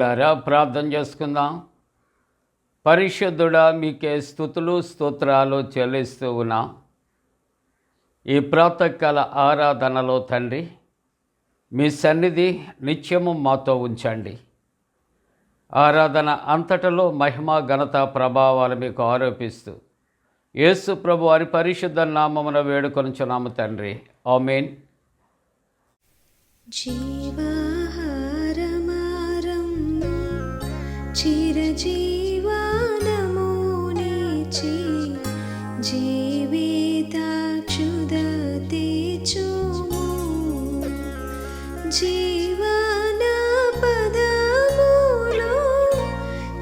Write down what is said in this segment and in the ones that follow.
ప్రియులారా, ప్రార్థన చేసుకుందాం. పరిశుద్ధుడా, మీకే స్తుతులు స్తోత్రాలు చెల్లిస్తూ ఉన్నాం. ఈ ప్రాతకాల ఆరాధనలో తండ్రి, మీ సన్నిధి నిత్యము మాతో ఉంచండి. ఆరాధన అంతటలో మహిమ ఘనత ప్రభావాలు మీకు ఆరోపిస్తూ యేసు ప్రభు వారి పరిశుద్ధ నామమున వేడుకొనుచున్నాము తండ్రి. ఆమేన్. చిరజీవనమునిచి జీవితాక్షుధతే చూము జీవన పదములో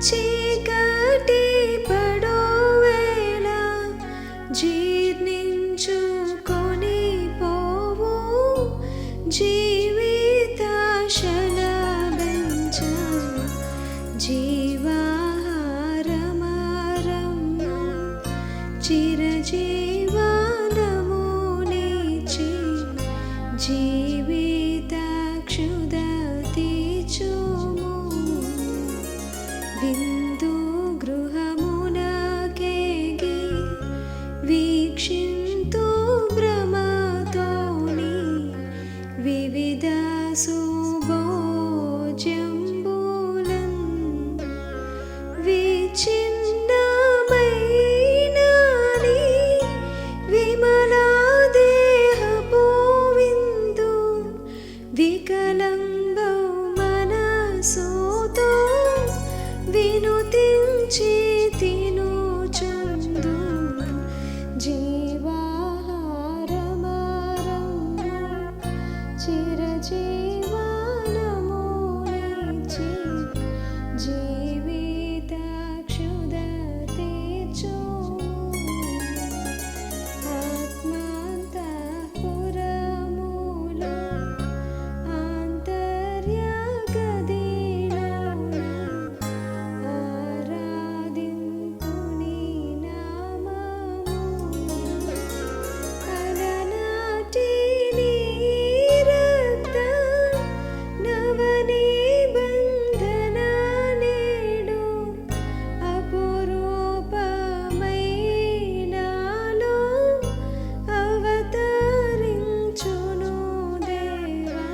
చీకటి పడోవేళ జీర్ణించుకొని పోవు జీవితాశల బెంచ జీవాహారమారము చిరజీవనమునిచి జీవితాక్షుధతే చూము విందు గృహమునకేగి వీక్షింతు భ్రమతోని వివిధ సుభోజ్యంబులన్ విచ్ఛిన్నమైనని విమలా దేహపు విందు వికలంబౌ మనసుతో వినుతించి తినుచుందు జీవాహారమారము చిరజీవనమునిచి జీవితాక్షుధతే చూము ఆత్మాంతఃపురములో ఆంతర్యగదిలోన ఆరాధింతు నీ నామము అలనాటి నీ రక్త నవనిబంధన నేడు అపురూపమై నాలో అవతరించును దేవా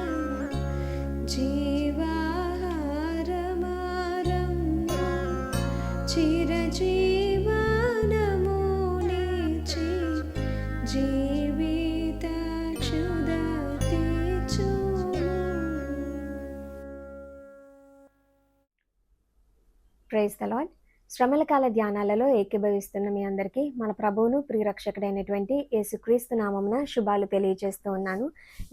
జీవాహారమారము చిరజీవనమునిచి జీవితాక్షుధతే చూము. Praise the Lord. శ్రమల కాల ధ్యానాలలో ఏకీభవిస్తున్న మీ అందరికీ మన ప్రభువును ప్రియరక్షకుడైనటువంటి యేసుక్రీస్తు నామమున శుభాలు తెలియజేస్తూ ఉన్నాను.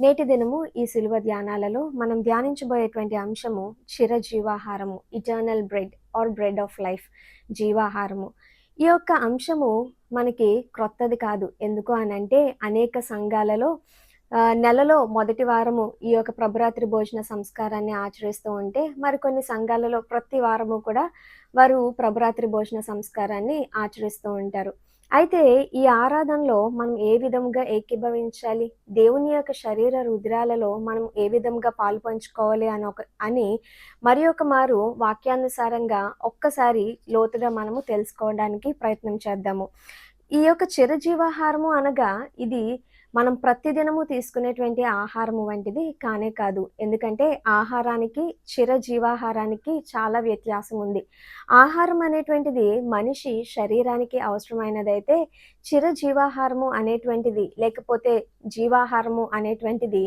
నేటి దినము ఈ సిలువ ధ్యానాలలో మనం ధ్యానించబోయేటువంటి అంశము చిరజీవాహారము, eternal bread or bread of life, జీవాహారము. ఈ యొక్క అంశము మనకి క్రొత్తది కాదు. ఎందుకు అనంటే అనేక సంఘాలలో నెలలో మొదటి వారము ఈ యొక్క ప్రభురాత్రి భోజన సంస్కారాన్ని ఆచరిస్తూ ఉంటే, మరికొన్ని సంఘాలలో ప్రతి వారము కూడా వారు ప్రభురాత్రి భోజన సంస్కారాన్ని ఆచరిస్తూ ఉంటారు. అయితే ఈ ఆరాధనలో మనం ఏ విధంగా ఏకీభవించాలి, దేవుని యొక్క శరీర రుద్రాలలో మనం ఏ విధంగా పాలు పంచుకోవాలి అని మరి ఒక మారు వాక్యానుసారంగా ఒక్కసారి లోతుగా మనము తెలుసుకోవడానికి ప్రయత్నం చేద్దాము. ఈ యొక్క చిరజీవాహారము అనగా ఇది మనం ప్రతిదినము తీసుకునేటువంటి ఆహారము వంటిది కానే కాదు. ఎందుకంటే ఆహారానికి చిరజీవాహారానికి చాలా వ్యత్యాసం ఉంది. ఆహారం అనేటువంటిది మనిషి శరీరానికి అవసరమైనదైతే చిరజీవాహారము అనేటువంటిది లేకపోతే జీవాహారము అనేటువంటిది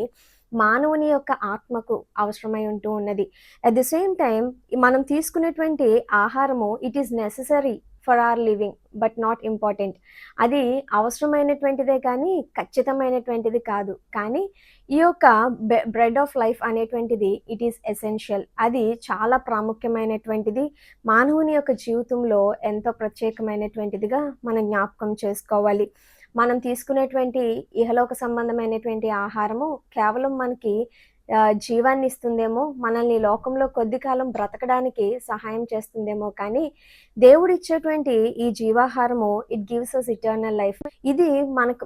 మానవుని యొక్క ఆత్మకు అవసరమై ఉంటూ ఉన్నది. అట్ ది సేమ్ టైం మనం తీసుకునేటువంటి ఆహారము it is necessary for hour living but not important. అది అవసరమైనటువంటిదే కానీ ఖచ్చితమైనటువంటిది కాదు. కానీ ఈ యొక్క బ్రెడ్ ఆఫ్ లైఫ్ అనేటువంటిది ఇట్ ఈస్ ఎసెన్షియల్. అది చాలా ప్రాముఖ్యమైనటువంటిది. మానవుని యొక్క జీవితంలో ఎంతో ప్రత్యేకమైనటువంటిదిగా మనం జ్ఞాపకం చేసుకోవాలి. మనం తీసుకునేటువంటి ఇహలోక సంబంధమైనటువంటి ఆహారము కేవలం మనకి జీవాన్ని ఇస్తుందేమో, మనల్ని ఈ లోకంలో కొద్ది కాలం బ్రతకడానికి సహాయం చేస్తుందేమో, కానీ దేవుడిచ్చేటువంటి ఈ జీవాహారము it gives us eternal life. ఇది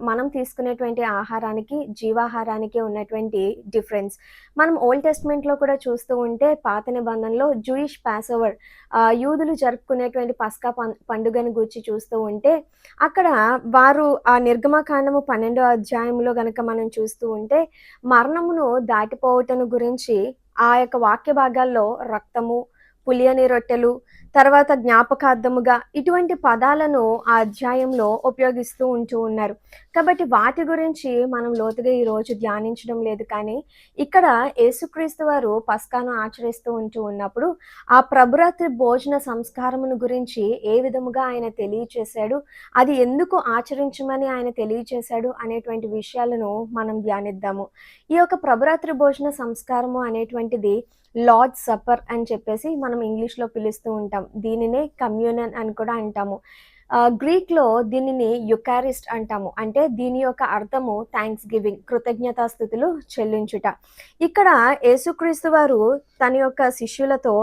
మనం తీసుకునేటువంటి ఆహారానికి, జీవాహారానికి ఉన్నటువంటి డిఫరెన్స్. మనం ఓల్డ్ టెస్ట్మెంట్లో కూడా చూస్తూ ఉంటే పాత నిబంధనలో జూయిష్ పాస్ ఓవర్, యూదులు జరుపుకునేటువంటి పస్కా పండుగను గూర్చి చూస్తూ ఉంటే అక్కడ వారు ఆ నిర్గమకాండము 12వ అధ్యాయంలో గనక మనం చూస్తూ ఉంటే మరణమును దాటిపోవటను గురించి ఆ యొక్క వాక్య భాగాల్లో రక్తము, పులియని రొట్టెలు, తర్వాత జ్ఞాపకార్థముగా ఇటువంటి పదాలను ఆ అధ్యాయంలో ఉపయోగిస్తూ ఉన్నారు. కాబట్టి వాటి గురించి మనం లోతుగా ఈరోజు ధ్యానించడం లేదు, కానీ ఇక్కడ యేసుక్రీస్తు వారు పస్కాను ఆచరిస్తూ ఉన్నప్పుడు ఆ ప్రభురాత్రి భోజన సంస్కారమును గురించి ఏ విధముగా ఆయన తెలియచేశాడు, అది ఎందుకు ఆచరించమని ఆయన తెలియచేశాడు అనేటువంటి విషయాలను మనం ధ్యానిద్దాము. ఈ యొక్క ప్రభురాత్రి భోజన సంస్కారము అనేటువంటిది లార్డ్ సప్పర్ అని చెప్పేసి మనం ఇంగ్లీష్లో పిలుస్తూ ఉంటాం. దీనినే కమ్యూనన్ అని కూడా అంటాము. గ్రీక్లో దీనిని యుకారిస్ట్ అంటాము. అంటే దీని యొక్క అర్థము థ్యాంక్స్ గివింగ్, కృతజ్ఞతాస్థుతులు చెల్లించుట. ఇక్కడ యేసుక్రీస్తు వారు తన యొక్క శిష్యులతో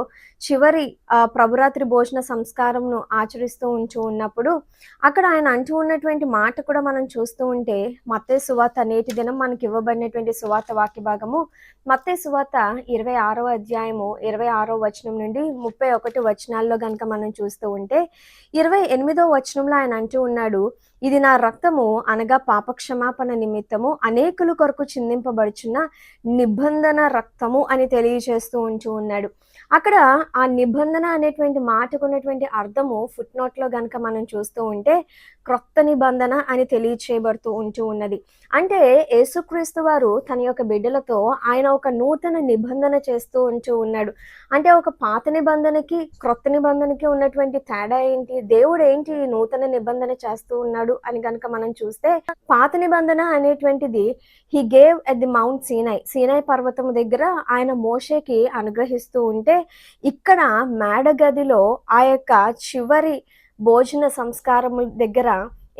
చివరి ప్రభురాత్రి భోజన సంస్కారంను ఆచరిస్తూ ఉన్నప్పుడు అక్కడ ఆయన అంటూ ఉన్నటువంటి మాట కూడా మనం చూస్తూ ఉంటే మత్తయి సువార్త, నేటి దినం మనకి ఇవ్వబడినటువంటి సువార్త వాక్య భాగము మత్తయి సువార్త 26వ అధ్యాయము 26వ వచనం నుండి 31 వచనాల్లో కనుక మనం చూస్తూ ఉంటే 28వ వచనంలో ఆయన అంటూ ఉన్నాడు, ఇది నా రక్తము అనగా పాపక్షమాపణ నిమిత్తము అనేకుల కొరకు చిందింపబడుచున్న నిబంధన రక్తము అని తెలియజేస్తూ ఉన్నాడు. అక్కడ ఆ నిబంధన అనేటువంటి మాటకు ఉన్నటువంటి అర్థము ఫుట్ నోట్లో గనక మనం చూస్తూ ఉంటే క్రొత్త నిబంధన అని తెలియచేయబడుతూ ఉన్నది. అంటే యేసుక్రీస్తు వారు తన యొక్క బిడ్డలతో ఆయన ఒక నూతన నిబంధన చేస్తూ ఉన్నాడు. అంటే ఒక పాత నిబంధనకి క్రొత్త నిబంధనకి ఉన్నటువంటి తేడా ఏంటి, దేవుడు ఏంటి ఈ నూతన నిబంధన చేస్తూ ఉన్నాడు అని గనక మనం చూస్తే, పాత నిబంధన అనేటువంటిది he gave at the Mount Sinai పర్వతం దగ్గర ఆయన మోషేకి అనుగ్రహిస్తూ ఉంటే, ఇక్కడ మేడగదిలో ఆ యొక్క చివరి భోజన సంస్కారము దగ్గర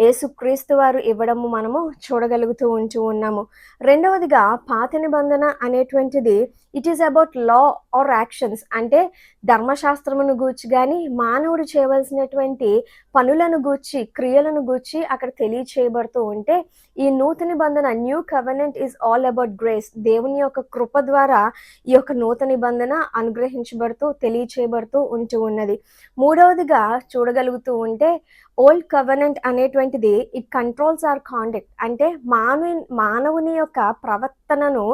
యేసుక్రీస్తు వారు ఇవ్వడము మనము చూడగలుగుతూ ఉన్నాము. రెండవదిగా పాత నిబంధన అనేటువంటిది it is about law or actions, అంటే ధర్మశాస్త్రమును గూర్చి కానీ మానవుడు చేయవలసినటువంటి పనులను గూర్చి, క్రియలను గూర్చి అక్కడ తెలియచేయబడుతూ ఉంటే, ఈ నూతన నిబంధన new covenant is all about grace, దేవుని యొక్క కృప ద్వారా ఈ యొక్క నూతన నిబంధన అనుగ్రహించబడుతూ తెలియచేయబడుతూ ఉన్నది. మూడవదిగా చూడగలుగుతూ ఉంటే ఓల్డ్ కవెనెంట్ అనేటువంటిది ఇట్ కంట్రోల్స్ అవర్ కాండక్ట్, అంటే మానవుని యొక్క ప్రవర్తనను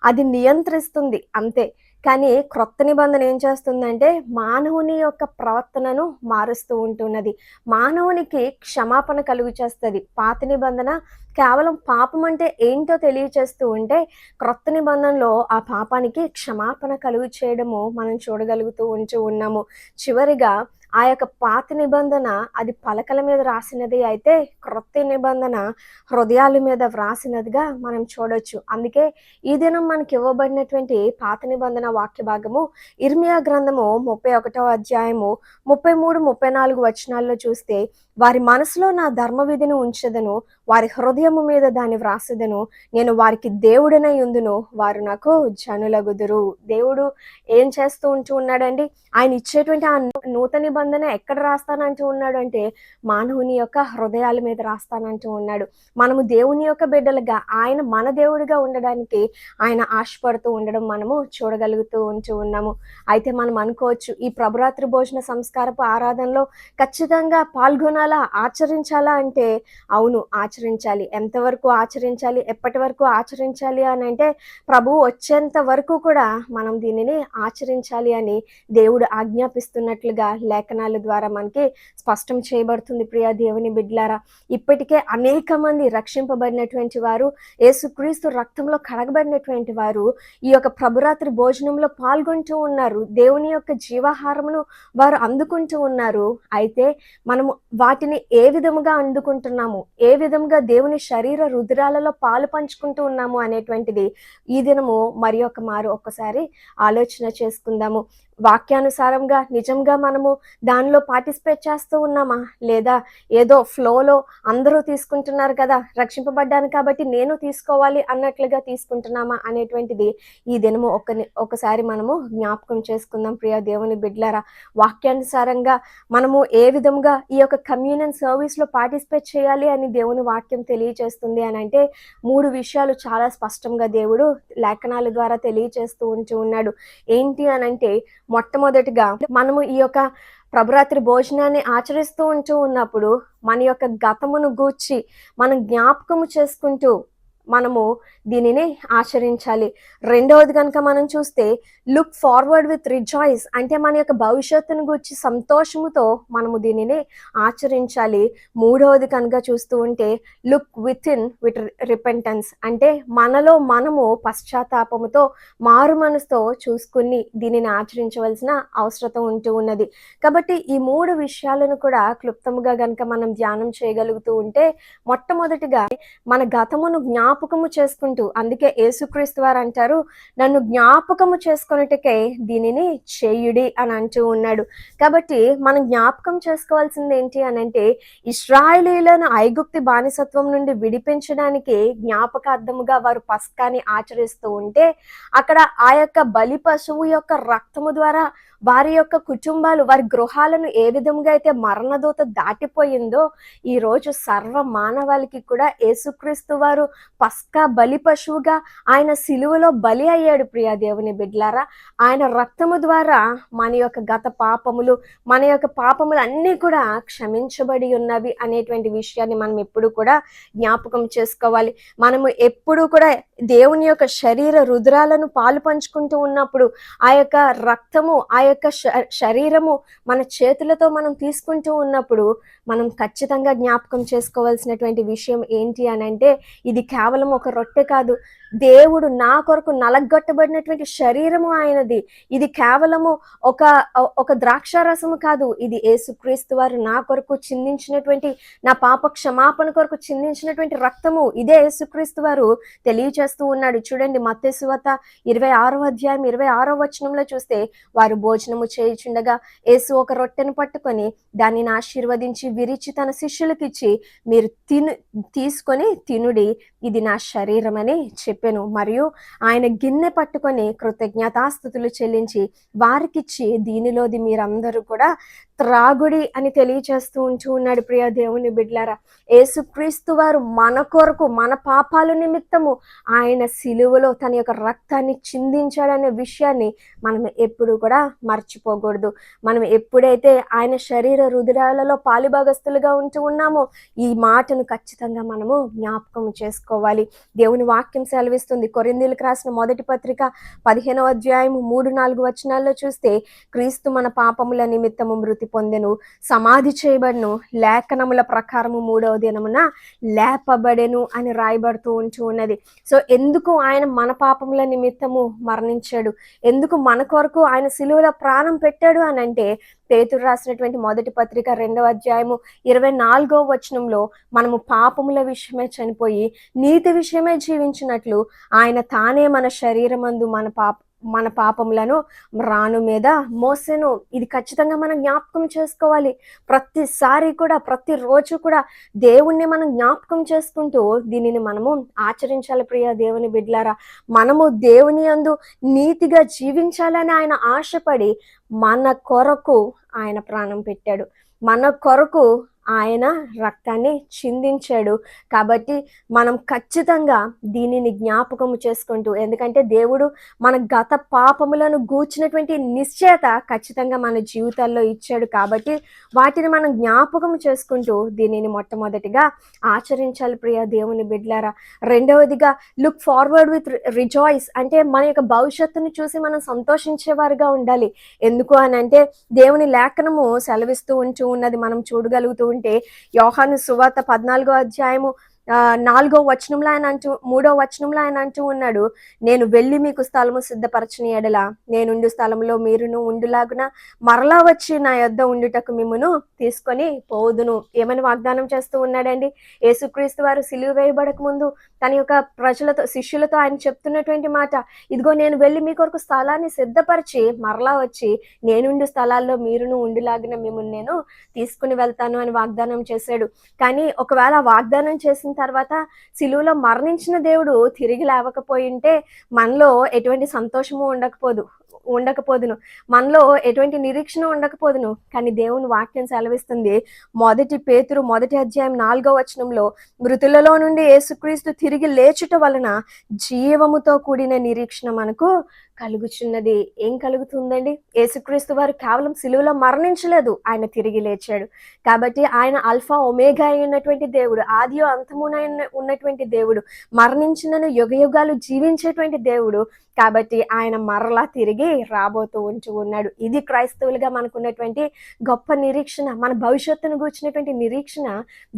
అది నియంత్రిస్తుంది అంతే. కానీ క్రొత్త నిబంధన ఏం చేస్తుందంటే మానవుని యొక్క ప్రవర్తనను మారుస్తూ ఉంటున్నది, మానవునికి క్షమాపణ కలుగు చేస్తుంది. పాత నిబంధన కేవలం పాపం అంటే ఏంటో తెలియచేస్తూ ఉంటే, క్రొత్త నిబంధనలో ఆ పాపానికి క్షమాపణ కలుగు చేయడము మనం చూడగలుగుతూ ఉన్నాము. చివరిగా ఆ యొక్క పాత నిబంధన అది పలకల మీద రాసినది అయితే, క్రొత్త నిబంధన హృదయాల మీద వ్రాసినదిగా మనం చూడొచ్చు. అందుకే ఈ దినం మనకి ఇవ్వబడినటువంటి పాత నిబంధన వాక్య భాగము ఇర్మియా గ్రంథము 31వ అధ్యాయము 33-34 వచనాల్లో చూస్తే, వారి మనసులో నా ధర్మ విధిని ఉంచెదను, వారి హృదయము మీద దాన్ని వ్రాసెదను, నేను వారికి దేవుడనై ఉందును, వారు నాకు జనులగుదురు. దేవుడు ఏం చేస్తూ ఉన్నాడండి, ఆయన ఇచ్చేటువంటి ఆ నూతన నిబంధన ఎక్కడ రాస్తానంటూ ఉన్నాడు అంటే మానవుని యొక్క హృదయాల మీద రాస్తానంటూ ఉన్నాడు. మనము దేవుని యొక్క బిడ్డలుగా, ఆయన మన దేవుడిగా ఉండడానికి ఆయన ఆశపడుతూ ఉండడం మనము చూడగలుగుతూ ఉన్నాము. అయితే మనం అనుకోవచ్చు, ఈ ప్రభురాత్రి భోజన సంస్కారపు ఆరాధనలో ఖచ్చితంగా పాల్గొనాలా, ఆచరించాలా అంటే అవును, ఆచరించాలి. ఎంతవరకు ఆచరించాలి, ఎప్పటి వరకు ఆచరించాలి అని అంటే ప్రభువు వచ్చేంత వరకు కూడా మనం దీనిని ఆచరించాలి అని దేవుడు ఆజ్ఞాపిస్తున్నట్లుగా లేఖనాల ద్వారా మనకి స్పష్టం చేయబడుతుంది. ప్రియా దేవుని బిడ్డలారా, ఇప్పటికే అనేక మంది రక్షింపబడినటువంటి వారు, యేసుక్రీస్తు రక్తంలో కడగబడినటువంటి వారు ఈ యొక్క ప్రభురాత్రి భోజనంలో పాల్గొంటూ ఉన్నారు, దేవుని యొక్క జీవాహారమును వారు అందుకుంటూ ఉన్నారు. అయితే మనము వాటిని ఏ విధముగా అందుకుంటున్నాము, ఏ విధముగా దేవుని శరీర రుధిరాలలో పాలు పంచుకుంటూ ఉన్నాము అనేటువంటిది ఈ దినము మరి ఒక మారు ఒక్కసారి ఆలోచన చేసుకుందాము. వాక్యానుసారంగా నిజంగా మనము దానిలో పార్టిసిపేట్ చేస్తూ ఉన్నామా, లేదా ఏదో ఫ్లోలో అందరూ తీసుకుంటున్నారు కదా, రక్షింపబడ్డాను కాబట్టి నేను తీసుకోవాలి అన్నట్లుగా తీసుకుంటున్నామా అనేటువంటిది ఈ దినము ఒకసారి మనము జ్ఞాపకం చేసుకుందాం. ప్రియ దేవుని బిడ్డలారా, వాక్యానుసారంగా మనము ఏ విధంగా ఈ యొక్క కమ్యూనియన్ సర్వీస్లో పార్టిసిపేట్ చేయాలి అని దేవుని వాక్యం తెలియచేస్తుంది అని అంటే 3 విషయాలు చాలా స్పష్టంగా దేవుడు లేఖనాల ద్వారా తెలియచేస్తూ ఉన్నాడు. ఏంటి అనంటే, మొట్టమొదటిగా మనము ఈ యొక్క ప్రభురాత్రి భోజనాన్ని ఆచరిస్తూ ఉన్నప్పుడు మన యొక్క గతమును గూర్చి మనం జ్ఞాపకము చేసుకుంటూ మనము దీనిని ఆచరించాలి. రెండవది కనుక మనం చూస్తే లుక్ ఫార్వర్డ్ విత్ రిజాయిస్, అంటే మన యొక్క భవిష్యత్తును గురించి సంతోషముతో మనము దీనిని ఆచరించాలి. మూడవది కనుక చూస్తూ ఉంటే లుక్ విత్ రిపెంటెన్స్, అంటే మనలో మనము పశ్చాత్తాపముతో మారు మనసుతో చూసుకుని దీనిని ఆచరించవలసిన అవసరం ఉన్నది. కాబట్టి ఈ 3 విషయాలను కూడా క్లుప్తముగా కనుక మనం ధ్యానం చేయగలుగుతూ ఉంటే, మొట్టమొదటిగా మన గతమును జ్ఞాపకము చేసుకుంటూ, అందుకే యేసుక్రీస్తు వారు అంటారు, నన్ను జ్ఞాపకము చేసుకొనుటకే దీనిని చేయుడి అని అంటూ ఉన్నాడు. కాబట్టి మనం జ్ఞాపకం చేసుకోవాల్సింది ఏంటి అని అంటే, ఇశ్రాయేలీయులను ఐగుప్తి బానిసత్వం నుండి విడిపించడానికి జ్ఞాపకార్థముగా వారు పస్కాని ఆచరిస్తూ ఉంటే, అక్కడ ఆ యొక్క బలి పశువు యొక్క రక్తము ద్వారా వారి యొక్క కుటుంబాలు, వారి గృహాలను ఏ విధంగా అయితే మరణదూత దాటిపోయిందో, ఈ రోజు సర్వ మానవాళికి కూడా యేసుక్రీస్తు వారు పస్కా బలి పశువుగా ఆయన సిలువలో బలి అయ్యాడు. ప్రియా దేవుని బిడ్డలారా, ఆయన రక్తము ద్వారా మన యొక్క గత పాపములు, మన యొక్క పాపములు అన్నీ కూడా క్షమించబడి ఉన్నవి అనేటువంటి విషయాన్ని మనం ఎప్పుడు కూడా జ్ఞాపకం చేసుకోవాలి. మనము ఎప్పుడు కూడా దేవుని యొక్క శరీర రుద్రాలను పాలు పంచుకుంటూ ఉన్నప్పుడు ఆ యొక్క రక్తము, ఆ యొక్క శరీరము మన చేతులతో మనం తీసుకుంటూ ఉన్నప్పుడు మనం ఖచ్చితంగా జ్ఞాపకం చేసుకోవాల్సినటువంటి విషయం ఏంటి అని అంటే, ఇది కేవలం ఒక రొట్టె కాదు, దేవుడు నా కొరకు నలగొట్టబడినటువంటి శరీరము ఆయనది. ఇది కేవలము ఒక ద్రాక్ష రసము కాదు, ఇది యేసుక్రీస్తు వారు నా కొరకు చిందించినటువంటి, నా పాప క్షమాపణ కొరకు చిందించినటువంటి రక్తము. ఇదే యేసుక్రీస్తు వారు తెలియచేస్తూ ఉన్నాడు. చూడండి, మత్తయి సువార్త 26వ అధ్యాయం 26వ వచనంలో చూస్తే, వారు భోజనము చేయుచుండగా యేసు ఒక రొట్టెను పట్టుకొని దానిని ఆశీర్వదించి విరిచి తన శిష్యులకు ఇచ్చి, మీరు తీసుకొని తినుడి, ఇది నా శరీరం అని చెప్పెను. మరియు ఆయన గిన్నె పట్టుకొని కృతజ్ఞతాస్తుతులు చెల్లించి వారికిచ్చి, దీనిలోది మీరందరూ కూడా త్రాగుడి అని తెలియచేస్తూ ఉన్నాడు. ప్రియ దేవుని బిడ్డలారా, యేసుక్రీస్తు వారు మన కొరకు, మన పాపాల నిమిత్తము ఆయన సిలువలో తన యొక్క రక్తాన్ని చిందించాడనే విషయాన్ని మనం ఎప్పుడు కూడా మర్చిపోకూడదు. మనం ఎప్పుడైతే ఆయన శరీర రుధిరాలలో పాలిభాగస్తులుగా ఉన్నామో, ఈ మాటను ఖచ్చితంగా మనము జ్ఞాపకం చేసుకోవాలి. దేవుని వాక్యం సెలవిస్తుంది. కొరింథీయులకు రాసిన మొదటి పత్రిక 15వ అధ్యాయం 3-4 వచనాల్లో చూస్తే, క్రీస్తు మన పాపముల నిమిత్తము మృతి పొందెను, సమాధి చేయబడెను, లేఖనముల ప్రకారము 3వ దినమున లేపబడెను అని రాయబడుతూ ఉన్నది. సో ఎందుకు ఆయన మన పాపముల నిమిత్తము మరణించాడు, ఎందుకు మన కొరకు ఆయన సిలువలో ప్రాణం పెట్టాడు అని అంటే, పేతురు రాసినటువంటి మొదటి పత్రిక 2వ అధ్యాయము 24వ వచనంలో, మనము పాపముల విషయమే చనిపోయి నీతి విషయమే జీవించినట్లు ఆయన తానే మన శరీరమందు మన పాపములను రాను మీద మోసెను. ఇది ఖచ్చితంగా మనం జ్ఞాపకం చేసుకోవాలి. ప్రతిసారి కూడా, ప్రతిరోజు కూడా దేవుణ్ణి మనం జ్ఞాపకం చేసుకుంటూ దీనిని మనము ఆచరించాలి. ప్రియ దేవుని బిడ్డలారా, మనము దేవుని యందు నీతిగా జీవించాలని ఆయన ఆశపడి మన కొరకు ఆయన ప్రాణం పెట్టాడు, మన కొరకు ఆయన రక్తాన్ని చిందించాడు. కాబట్టి మనం ఖచ్చితంగా దీనిని జ్ఞాపకము చేసుకుంటూ, ఎందుకంటే దేవుడు మన గత పాపములను గూర్చినటువంటి నిశ్చయత ఖచ్చితంగా మన జీవితాల్లో ఇచ్చాడు. కాబట్టి వాటిని మనం జ్ఞాపకం చేసుకుంటూ దీనిని మొట్టమొదటిగా ఆచరించాలి. ప్రియ దేవుని బిడ్డలారా, రెండవదిగా లుక్ ఫార్వర్డ్ విత్ రిజాయిస్, అంటే మన యొక్క భవిష్యత్తును చూసి మనం సంతోషించేవారుగా ఉండాలి. ఎందుకు అని అంటే, దేవుని లేఖనము సెలవిస్తూ ఉన్నది మనం చూడగలుగుతూ ఉంటే, యోహాను సువార్త 14వ అధ్యాయము 4వ వచనంలో ఆయన అంటూ 3వ వచనంలో ఆయన అంటూ ఉన్నాడు, నేను వెళ్ళి మీకు స్థలము సిద్ధపరచని ఎడల నేనుండు స్థలంలో మీరును ఉండులాగున మరలా వచ్చి నా యొద్ద ఉండుటకు మిమ్మును తీసుకొని పోదును. ఏమని వాగ్దానం చేస్తూ ఉన్నాడండి? యేసుక్రీస్తు వారు సిలువ వేయబడక ముందు తన యొక్క ప్రజలతో, శిష్యులతో ఆయన చెప్తున్నటువంటి మాట, ఇదిగో నేను వెళ్ళి మీ కొరకు స్థలాన్ని సిద్ధపరిచి మరలా వచ్చి నేనుండు స్థలాల్లో మీరును ఉండులాగిన మిమ్మల్ని నేను తీసుకుని వెళ్తాను అని వాగ్దానం చేశాడు. కానీ ఒకవేళ వాగ్దానం చేసిన తర్వాత సిలువలో మరణించిన దేవుడు తిరిగి లేవకపోయి ఉంటే మనలో ఎటువంటి సంతోషము ఉండకపోదును, మనలో ఎటువంటి నిరీక్షణ ఉండకపోదును. కానీ దేవుని వాక్యం సెలవిస్తుంది, 1 పేతురు 1 అధ్యాయం 4వ వచనంలో, మృతులలో నుండి యేసుక్రీస్తు తిరిగి లేచుట వలన జీవముతో కూడిన నిరీక్షణ మనకు కలుగుచున్నది. ఏం కలుగుతుందండి? యేసుక్రీస్తు వారు కేవలం సిలువలో మరణించలేదు, ఆయన తిరిగి లేచాడు. కాబట్టి ఆయన అల్ఫా ఒమేగా అయినటువంటి దేవుడు, ఆదియో అంతమునైన ఉన్నటువంటి దేవుడు, మరణించినను యుగయుగాలు జీవించేటువంటి దేవుడు. కాబట్టి ఆయన మరలా తిరిగి రాబోతూ ఉన్నాడు. ఇది క్రైస్తవులుగా మనకున్నటువంటి గొప్ప నిరీక్షణ, మన భవిష్యత్తును గూర్చినటువంటి నిరీక్షణ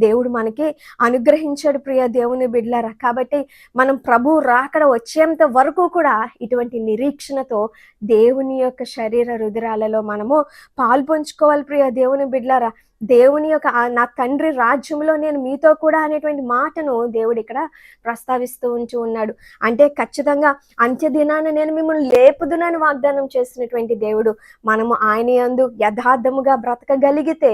దేవుడు మనకి అనుగ్రహించాడు ప్రియ దేవుని బిడ్డలారా. కాబట్టి మనం ప్రభు రాకడ వచ్చేంత వరకు కూడా ఇటువంటి నిరీక్షణతో దేవుని యొక్క శరీర రుధిరాలలో మనము పాల్పంచుకోవాలి ప్రియ దేవుని బిడ్డలారా. దేవుని యొక్క నా తండ్రి రాజ్యంలో నేను మీతో కూడా అనేటువంటి మాటను దేవుడు ఇక్కడ ప్రస్తావిస్తూ ఉన్నాడు. అంటే ఖచ్చితంగా అంత్య దినాన నేను మిమ్మల్ని లేపుదునని వాగ్దానం చేసినటువంటి దేవుడు. మనము ఆయన యందు యథార్థముగా బ్రతకగలిగితే,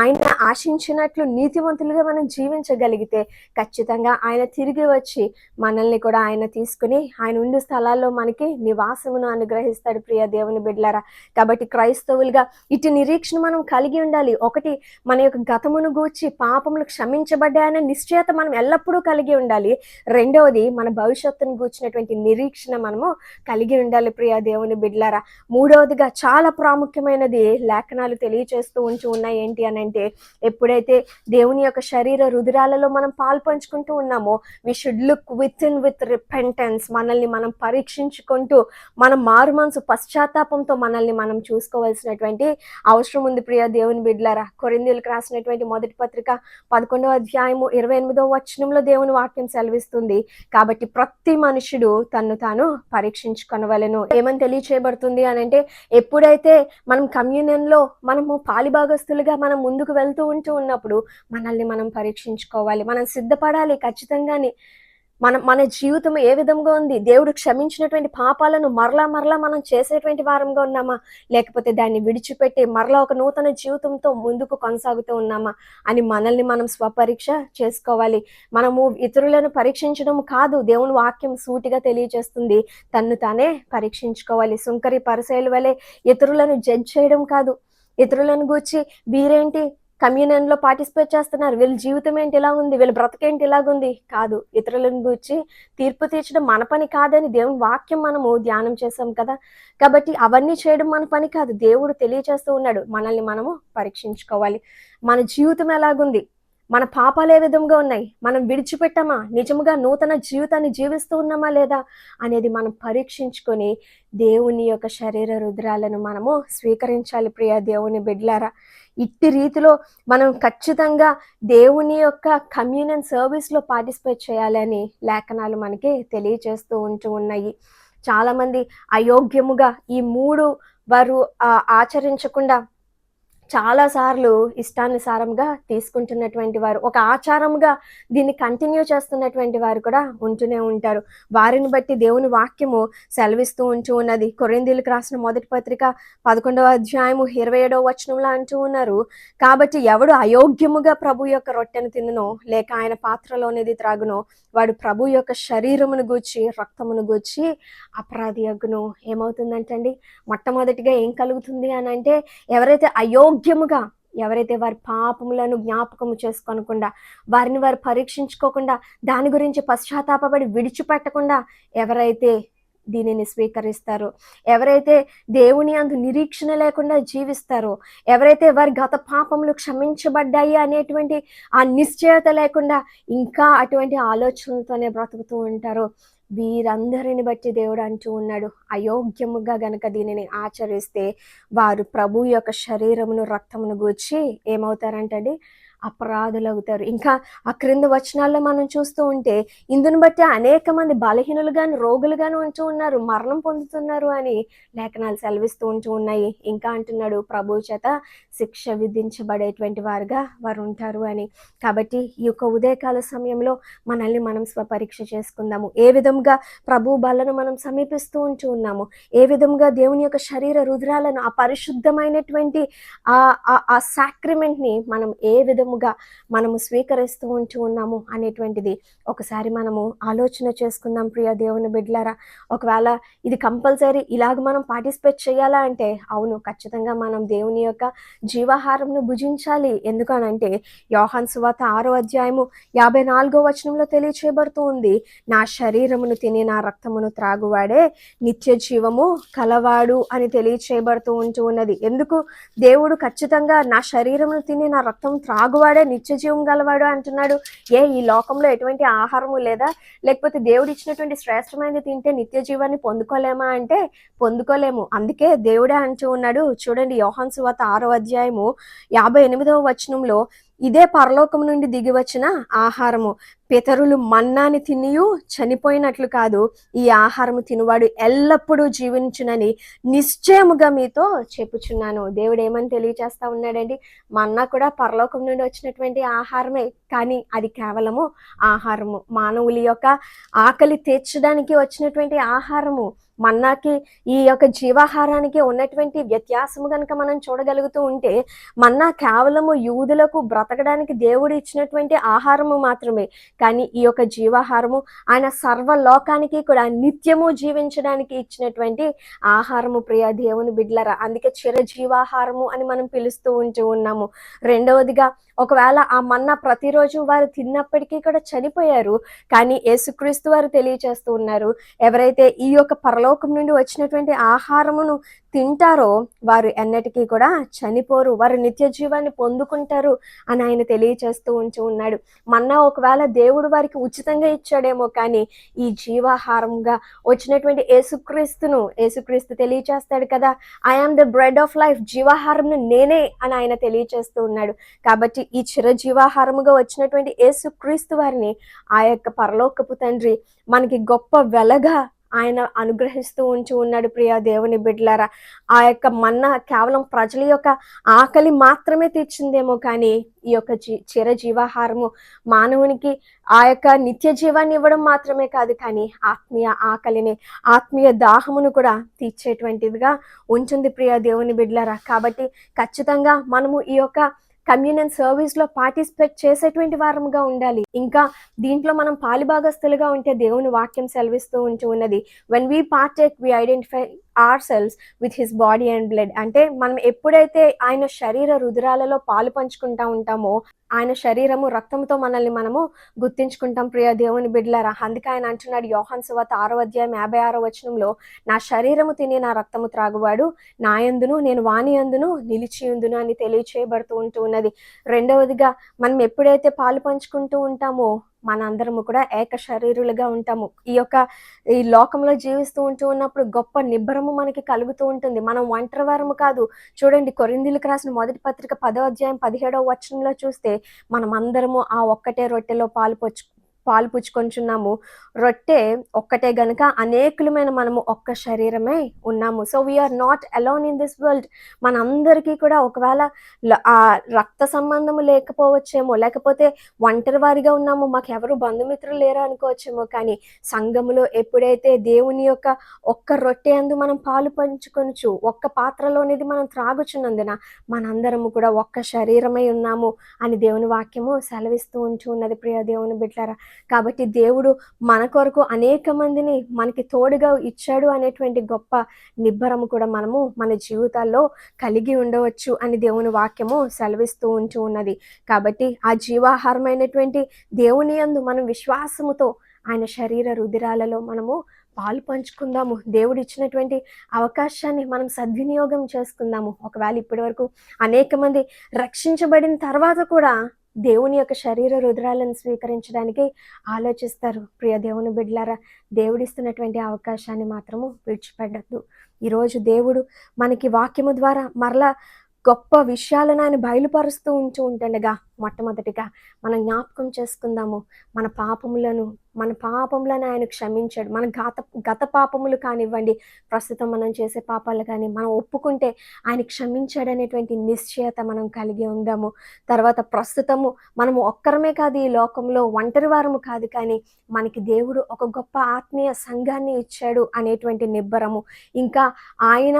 ఆయన ఆశించినట్లు నీతివంతులుగా మనం జీవించగలిగితే ఖచ్చితంగా ఆయన తిరిగి వచ్చి మనల్ని కూడా ఆయన తీసుకుని ఆయన ఉండు స్థలాల్లో మనకి నివాసమును అనుగ్రహిస్తాడు ప్రియ దేవుని బిడ్డలారా. కాబట్టి క్రైస్తవులుగా ఇటు నిరీక్షణ మనం కలిగి ఉండాలి. ఒకటి, మన యొక్క గతమును గూర్చి పాపములు క్షమించబడ్డాయనే నిశ్చయత మనం ఎల్లప్పుడూ కలిగి ఉండాలి. రెండవది, మన భవిష్యత్తును గూర్చినటువంటి నిరీక్షణ మనము కలిగి ఉండాలి ప్రియ దేవుని బిడ్డలారా. మూడవదిగా చాలా ప్రాముఖ్యమైనది లేఖనాలు తెలియచేస్తూ ఉన్నాయి. ఏంటి అని అంటే, ఎప్పుడైతే దేవుని యొక్క శరీర రుధిరాలలో మనం పాల్పంచుకుంటూ ఉన్నామో, we should look with repentance. మనల్ని మనం పరీక్షించుకుంటూ, మనం మారు మనసు పశ్చాత్తాపంతో మనల్ని మనం చూసుకోవాల్సినటువంటి అవసరం ఉంది ప్రియ దేవుని బిడ్డలారా. కొరింథీయులకు రాసినటువంటి 1వ పత్రిక 11వ అధ్యాయము 28వ వచనంలో దేవుని వాక్యం సెలవిస్తుంది, కాబట్టి ప్రతి మనుషుడు తన్ను తాను పరీక్షించుకొనవలెను. ఏమని తెలియచేయబడుతుంది అని అంటే, ఎప్పుడైతే మనం కమ్యూనియన్ లో మనము పాలిభాగస్తులుగా మనం ముందుకు వెళ్తూ ఉన్నప్పుడు మనల్ని మనం పరీక్షించుకోవాలి, మనం సిద్ధపడాలి ఖచ్చితంగాని. మన జీవితం ఏ విధంగా ఉంది? దేవుడు క్షమించినటువంటి పాపాలను మరలా మనం చేసేటువంటి వారంగా ఉన్నామా, లేకపోతే దాన్ని విడిచిపెట్టి మరలా ఒక నూతన జీవితంతో ముందుకు కొనసాగుతూ ఉన్నామా అని మనల్ని మనం స్వపరీక్ష చేసుకోవాలి. మనము ఇతరులను పరీక్షించడం కాదు, దేవుని వాక్యం సూటిగా తెలియజేస్తుంది, తన్ను తానే పరీక్షించుకోవాలి. సుంకరి పరిసయ్యుల వలె ఇతరులను జడ్జ్ చేయడం కాదు. ఇతరులను గూర్చి వీరేంటి కమ్యూనియన్ లో పార్టిసిపేట్ చేస్తున్నారు, వీళ్ళ జీవితం ఏంటి ఇలా ఉంది, వీళ్ళ బ్రతకేంటి ఇలాగుంది కాదు. ఇతరులను గురించి తీర్పు తీర్చడం మన పని కాదని దేవుని వాక్యం మనము ధ్యానం చేసాం కదా. కాబట్టి అవన్నీ చేయడం మన పని కాదు, దేవుడు తెలియజేస్తూ ఉన్నాడు, మనల్ని మనము పరీక్షించుకోవాలి. మన జీవితం ఎలాగుంది, మన పాపాలు ఏ విధంగా ఉన్నాయి, మనం విడిచిపెట్టామా, నిజముగా నూతన జీవితాన్ని జీవిస్తూ ఉన్నామా లేదా అనేది మనం పరీక్షించుకొని దేవుని యొక్క శరీర రుద్రాలను మనము స్వీకరించాలి ప్రియ దేవుని బిడ్డలారా. ఇట్టి రీతిలో మనం ఖచ్చితంగా దేవుని యొక్క కమ్యూనియన్ సర్వీస్లో పార్టిసిపేట్ చేయాలని లేఖనాలు మనకి తెలియజేస్తూ ఉన్నాయి. చాలామంది అయోగ్యముగా ఈ 3 వారు ఆచరించకుండా చాలాసార్లు ఇష్టానుసారంగా తీసుకుంటున్నటువంటి వారు, ఒక ఆచారంగా దీన్ని కంటిన్యూ చేస్తున్నటువంటి వారు కూడా ఉంటూనే ఉంటారు. వారిని బట్టి దేవుని వాక్యము సెలవిస్తూ ఉన్నది. కొరింథీయులకు రాసిన 1వ పత్రిక 11వ అధ్యాయము 27వ వచనంలో అంటూ ఉన్నారు, కాబట్టి ఎవడు అయోగ్యముగా ప్రభు యొక్క రొట్టెను తినునో లేక ఆయన పాత్రలోనేది త్రాగునో వాడు ప్రభు యొక్క శరీరమును గూర్చి రక్తమును గూర్చి అపరాధి అగును. ఏమవుతుందంటండి, మొట్టమొదటిగా ఏం కలుగుతుంది అని అంటే, ఎవరైతే వారి పాపములను జ్ఞాపకము చేసుకోనకుండా, వారిని వారు పరీక్షించుకోకుండా, దాని గురించి పశ్చాత్తాపపడి విడిచిపెట్టకుండా ఎవరైతే దీనిని స్వీకరిస్తారో, ఎవరైతే దేవుని అందు నిరీక్షణ లేకుండా జీవిస్తారో, ఎవరైతే వారి గత పాపములు క్షమించబడ్డాయి అనేటువంటి ఆ నిశ్చయత లేకుండా ఇంకా అటువంటి ఆలోచనలతోనే బ్రతుకుతూ ఉంటారో, వీరందరిని బట్టి దేవుడు అంటూ ఉన్నాడు, అయోగ్యముగా గనక దీనిని ఆచరిస్తే వారు ప్రభు యొక్క శరీరమును రక్తమును గూర్చి ఏమవుతారంటండి, అపరాధులవుతారు. ఇంకా ఆ క్రింద వచనాల్లో మనం చూస్తూ ఉంటే ఇందుని బట్టి అనేక మంది బలహీనులుగాను, రోగులుగాను ఉంటూ ఉన్నారు, మరణం పొందుతున్నారు అని లేఖనాలు సెలవిస్తూ ఉంటూ ఉన్నాయి. ఇంకా అంటున్నాడు ప్రభువు చేత శిక్ష విధించబడేటువంటి వారుగా వారు ఉంటారు అని. కాబట్టి ఈ యొక్క ఉదయకాల సమయంలో మనల్ని మనం స్వపరీక్ష చేసుకుందాము. ఏ విధంగా ప్రభు బలను మనం సమీపిస్తూ ఉంటూ ఉన్నాము, ఏ విధంగా దేవుని యొక్క శరీర రుధిరాలను ఆ పరిశుద్ధమైనటువంటి ఆ సాక్రిమెంట్ని మనం ఏ విధముగా మనము స్వీకరిస్తూ ఉంటూ ఉన్నాము అనేటువంటిది ఒకసారి మనము ఆలోచన చేసుకుందాం ప్రియ దేవుని బిడ్డలారా. ఒకవేళ ఇది కంపల్సరీ ఇలాగ మనం పార్టిసిపేట్ చేయాలా అంటే అవును, ఖచ్చితంగా మనం దేవుని యొక్క జీవాహారంను భుజించాలి. ఎందుకనంటే యోహాను సువార్త 6:54 తెలియచేయబడుతూ ఉంది, నా శరీరమును తిని నా రక్తమును త్రాగువాడే నిత్య జీవము కలవాడు అని తెలియచేయబడుతూ ఉంటూ ఉన్నది. ఎందుకు దేవుడు ఖచ్చితంగా నా శరీరమును తిని నా రక్తం త్రాగువాడే నిత్య జీవం గలవాడు అంటున్నాడు? ఈ లోకంలో ఎటువంటి ఆహారము లేదా, లేకపోతే దేవుడు ఇచ్చినటువంటి శ్రేష్టమైనది తింటే నిత్య జీవాన్ని పొందుకోలేమా అంటే పొందుకోలేము. అందుకే దేవుడే అంటూ ఉన్నాడు. చూడండి, యోహాను సువార్త 6:58 ఇదే పరలోకం నుండి దిగి వచ్చిన ఆహారము, పితరులు మన్నాని తినియు చనిపోయినట్లు కాదు, ఈ ఆహారము తినువాడు ఎల్లప్పుడూ జీవించునని నిశ్చయముగా మీతో చెప్పుచున్నాను. దేవుడు ఏమని తెలియచేస్తా ఉన్నాడండి? మన్నా కూడా పరలోకం నుండి వచ్చినటువంటి ఆహారమే, కానీ అది కేవలము ఆహారము, మానవుల యొక్క ఆకలి తీర్చడానికి వచ్చినటువంటి ఆహారము. మన్నాకి ఈ యొక్క జీవాహారానికి ఉన్నటువంటి వ్యత్యాసము కనుక మనం చూడగలుగుతూ ఉంటే, మన్నా కేవలము యూదులకు బ్రతకడానికి దేవుడు ఇచ్చినటువంటి ఆహారము మాత్రమే, కానీ ఈ యొక్క జీవాహారము ఆయన సర్వలోకానికి కూడా నిత్యము జీవించడానికి ఇచ్చినటువంటి ఆహారము ప్రియ దేవుని బిడ్డలారా. అందుకే చిరజీవాహారము అని మనం పిలుస్తూ ఉంటూ ఉన్నాము. రెండవదిగా, ఒకవేళ ఆ మన్నా ప్రతిరోజు వారు తిన్నప్పటికీ కూడా చనిపోయారు, కానీ యేసుక్రీస్తు వారు తెలియచేస్తూ ఉన్నారు, ఎవరైతే ఈ యొక్క పరలోకం నుండి వచ్చినటువంటి ఆహారమును తింటారో వారు ఎన్నటికీ కూడా చనిపోరు, వారు నిత్య జీవాన్ని పొందుకుంటారు అని ఆయన తెలియచేస్తూ ఉంటూ ఉన్నాడు. మన్నా ఒకవేళ దేవుడు వారికి ఉచితంగా ఇచ్చాడేమో, కానీ ఈ జీవాహారంగా వచ్చినటువంటి యేసుక్రీస్తు తెలియచేస్తాడు కదా, I am the bread of life, జీవాహారంను నేనే అని ఆయన తెలియచేస్తూ ఉన్నాడు. కాబట్టి ఈ చిరజీవాహారముగా వచ్చినటువంటి యేసుక్రీస్తు వారిని ఆ యొక్క పరలోకపు తండ్రి మనకి గొప్ప వెలగా ఆయన అనుగ్రహిస్తూ ఉంటూ ఉన్నాడు. ప్రియ దేవుని బిడ్డలారా, ఆ యొక్క మన్నా కేవలం ప్రజల యొక్క ఆకలి మాత్రమే తీర్చిందేమో, కానీ ఈ యొక్క చిరజీవాహారము మానవునికి ఆ యొక్క నిత్య జీవాన్ని ఇవ్వడం మాత్రమే కాదు, కానీ ఆత్మీయ ఆకలిని, ఆత్మీయ దాహమును కూడా తీర్చేటువంటిదిగా ఉంటుంది ప్రియ దేవుని బిడ్డలారా. కాబట్టి ఖచ్చితంగా మనము ఈ యొక్క కమ్యూనియన్ సర్వీస్ లో పార్టిసిపేట్ చేసేటువంటి వారముగా ఉండాలి. ఇంకా దీంట్లో మనం పాలిభాగస్తులుగా ఉంటే దేవుని వాక్యం సెలవిస్తూ ఉంటూ ఉన్నది, when we partake we identify ourselves with his body and blood. అంటే మనం ఎప్పుడైతే ఆయన శరీర రుధిరాలలో పాలు పంచుకుంటా ఉంటామో, ఆయన శరీరము రక్తంతో మనల్ని మనము గుర్తించుకుంటాం ప్రియ దేవుని బిడ్డలారా. అందుకే ఆయన అంటున్నాడు యోహాను సువార్త 6:56 నా శరీరము తిని నా రక్తము త్రాగువాడు నా యందును నేను వాని యందును నిలిచియుందును అని తెలియచేయబడుతూ ఉంటూ ఉన్నది. రెండవదిగా, మనం ఎప్పుడైతే పాలు పంచుకుంటూ ఉంటామో మనందరము కూడా ఏక శరీరులుగా ఉంటాము. ఈ లోకంలో జీవిస్తూ ఉంటూ ఉన్నప్పుడు గొప్ప నిబ్బరము మనకి కలుగుతూ ఉంటుంది. మనం ఒంటరి వారము కాదు. చూడండి, కొరింథీయులకు రాసిన మొదటి పత్రిక 10:17 చూస్తే మనం అందరము ఆ ఒక్కటే రొట్టెలో పాలు పుచ్చుకొంచున్నాము. రొట్టె ఒక్కటే గనుక అనేకులమైన మనము ఒక్క శరీరమే ఉన్నాము. So we're not alone in this world. మనందరికీ కూడా ఒకవేళ ఆ రక్త సంబంధము లేకపోవచ్చేమో, లేకపోతే ఒంటరి వారిగా ఉన్నాము, మాకు ఎవరు బంధుమిత్రులు లేరు అనుకోవచ్చేమో, కానీ సంఘములో ఎప్పుడైతే దేవుని యొక్క ఒక్క రొట్టె అందు మనం పాలు పంచుకొనుచు ఒక్క పాత్రలోనిది మనం త్రాగుచున్నందున మనందరము కూడా ఒక్క శరీరమై ఉన్నాము అని దేవుని వాక్యము సెలవిస్తూ ఉంటూ ఉన్నది ప్రియ దేవుని బిడ్డలారా. కాబట్టి దేవుడు మన కొరకు అనేక మందిని మనకి తోడుగా ఇచ్చాడు అనేటువంటి గొప్ప నిబ్బరము కూడా మనము మన జీవితాల్లో కలిగి ఉండవచ్చు అని దేవుని వాక్యము సెలవిస్తూ ఉంటూ ఉన్నది. కాబట్టి ఆ జీవాహారమైనటువంటి దేవుని యందు మనం విశ్వాసముతో ఆయన శరీర రుధిరాలలో మనము పాలు పంచుకుందాము. దేవుడు ఇచ్చినటువంటి అవకాశాన్ని మనం సద్వినియోగం చేసుకుందాము. ఒకవేళ ఇప్పటి వరకు అనేక మంది రక్షించబడిన తర్వాత కూడా దేవుని యొక్క శరీర రుధిరాలను స్వీకరించడానికి ఆలోచిస్తారు. ప్రియ దేవుని బిడ్డలారా, దేవుడిస్తున్నటువంటి అవకాశాన్ని మాత్రము విడిచిపెట్టద్దు. ఈరోజు దేవుడు మనకి వాక్యము ద్వారా మరలా గొప్ప విషయాలను ఆయన బయలుపరుస్తూ ఉంటూ ఉంటుండగా మొట్టమొదటిగా మనం జ్ఞాపకం చేసుకుందాము. మన పాపములను ఆయన క్షమించాడు. మన గత పాపములు కానివ్వండి, ప్రస్తుతం మనం చేసే పాపాలు కానీ మనం ఒప్పుకుంటే ఆయన క్షమించాడనేటువంటి నిశ్చయత మనం కలిగి ఉందాము. తర్వాత ప్రస్తుతము మనము ఒక్కరమే కాదు, ఈ లోకంలో ఒంటరి వారము కాదు, కానీ మనకి దేవుడు ఒక గొప్ప ఆత్మీయ సంఘాన్ని ఇచ్చాడు అనేటువంటి నిబ్బరము, ఇంకా ఆయన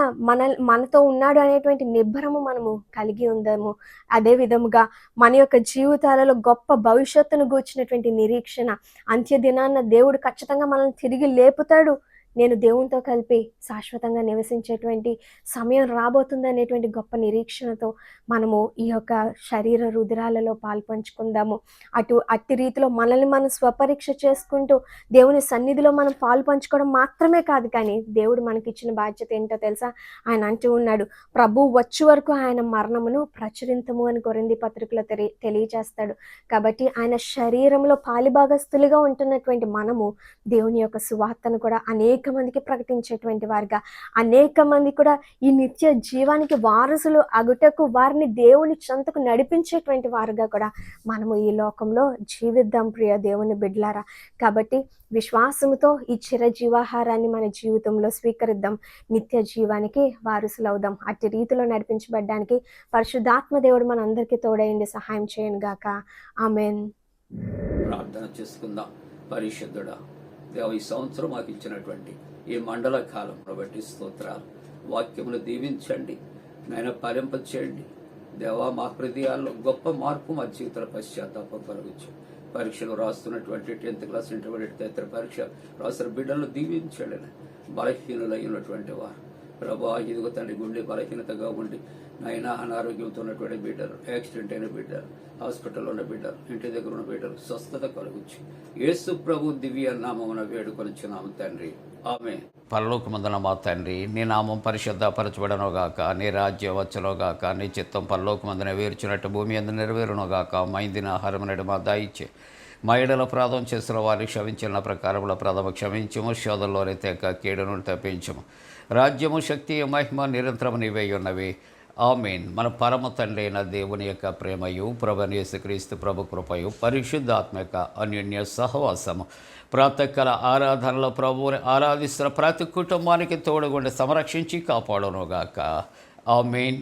మనతో ఉన్నాడు అనేటువంటి నిబ్బరము మనము కలిగి ఉందాము. అదే విధముగా మన యొక్క జీవితాలలో గొప్ప భవిష్యత్తును గూర్చినటువంటి నిరీక్షణ, అంత్య దినాన్న దేవుడు ఖచ్చితంగా మనల్ని తిరిగి లేపుతాడు, నేను దేవునితో కలిపి శాశ్వతంగా నివసించేటువంటి సమయం రాబోతుంది అనేటువంటి గొప్ప నిరీక్షణతో మనము ఈ యొక్క శరీర రుధిరాలలో పాల్పంచుకుందాము. అట్టి రీతిలో మనల్ని మనం స్వపరీక్ష చేసుకుంటూ దేవుని సన్నిధిలో మనం పాల్పంచుకోవడం మాత్రమే కాదు, కానీ దేవుడు మనకిచ్చిన బాధ్యత ఏంటో తెలుసా? ఆయన అంటూ ఉన్నాడు, ప్రభు వచ్చే వరకు ఆయన మరణమును ప్రచురింతము అని కొరింథీ పత్రికలో తెలియజేస్తాడు. కాబట్టి ఆయన శరీరంలో పాలిభాగస్తులుగా ఉంటున్నటువంటి మనము దేవుని యొక్క సువార్తను కూడా అనేక మందికి ప్రకటించేటువంటి వారుగా, అనేక మంది కూడా ఈ నిత్య జీవానికి వారసులు అగుటకు వారిని దేవుని చెంతకు నడిపించేటువంటి వారుగా కూడా మనము ఈ లోకంలో జీవిద్దాం ప్రియ దేవుని బిడ్డలారా. కాబట్టి విశ్వాసముతో ఈ చిరజీవాహారాన్ని మన జీవితంలో స్వీకరిద్దాం, నిత్య జీవానికి వారసులవుదాం. అట్టి రీతిలో నడిపించబడ్డానికి పరిశుద్ధాత్మ దేవుడు మనందరికీ తోడైండి సహాయం చేయను గాక. ఆమెన్. ప్రార్థన చేసుకుందాం. పరిశుద్ధుడా దేవ, ఈ సంవత్సరం మాకు ఇచ్చినటువంటి ఈ మండల కాలంలో బట్టి స్తోత్రాలు. వాక్యములు దీవించండి నాయన, పాలింపచేయండి దేవా. మా హృదయాల్లో గొప్ప మార్పు, మా జీవితాల పశ్చాత్తాపం కలుగుచ్చు. పరీక్షలు రాస్తున్నటువంటి 10th క్లాస్, ఇంటర్మీడియట్, తదితర పరీక్ష రాస్తున్న బిడ్డలను దీవించండి. బలహీనులైనటువంటి వారు ప్రభా, ఇదిగో తండ్రి, గుండె బలహీనతగా ఉండి నాయన అనారోగ్యంతో ఉన్నటువంటి బిడ్డలు, యాక్సిడెంట్ అయిన బిడ్డలు, హాస్పిటల్లో ఉన్న బిడ్డలు, ఇంటి దగ్గర ఉన్న బిడ్డలు స్వస్థత కలుగుచ్చు. యేసు ప్రభు దివ్య నామమున వేడుకొనిచున్నాము తండ్రి, ఆమేన్. పరలోకమందున మా తండ్రి, నీ నామం పరిశుద్ధపరచబడనుగాక, నీ రాజ్యం వచ్చునుగాక, నీ చిత్తం పరలోకమందున వేర్చినట్టు భూమి అందు నెరవేరునుగాక. మా ఇందిన ఆహారం నేడు మా దయచే, మా ఎడల ప్రార్థన చేసిన వారికి క్షమించిన ప్రకారముల ప్రథమ క్షమించము, శోధంలోనే తెక కీడును తప్పించము. రాజ్యము, శక్తి, మహిమ నిరంతరము నీవే ఉన్నవి, ఆమేన్. మన పరమ తండ్రి అయిన దేవుని యొక్క ప్రేమయు, ప్రభువైన యేసుక్రీస్తు ప్రభు కృపయు, పరిశుద్ధాత్మక అన్యోన్య సహవాసము ప్రాతకాల ఆరాధనలో ప్రభువుని ఆరాధిస్తున్న ప్రతి కుటుంబానికి తోడుగుండి సంరక్షించి కాపాడునుగాక, ఆమేన్.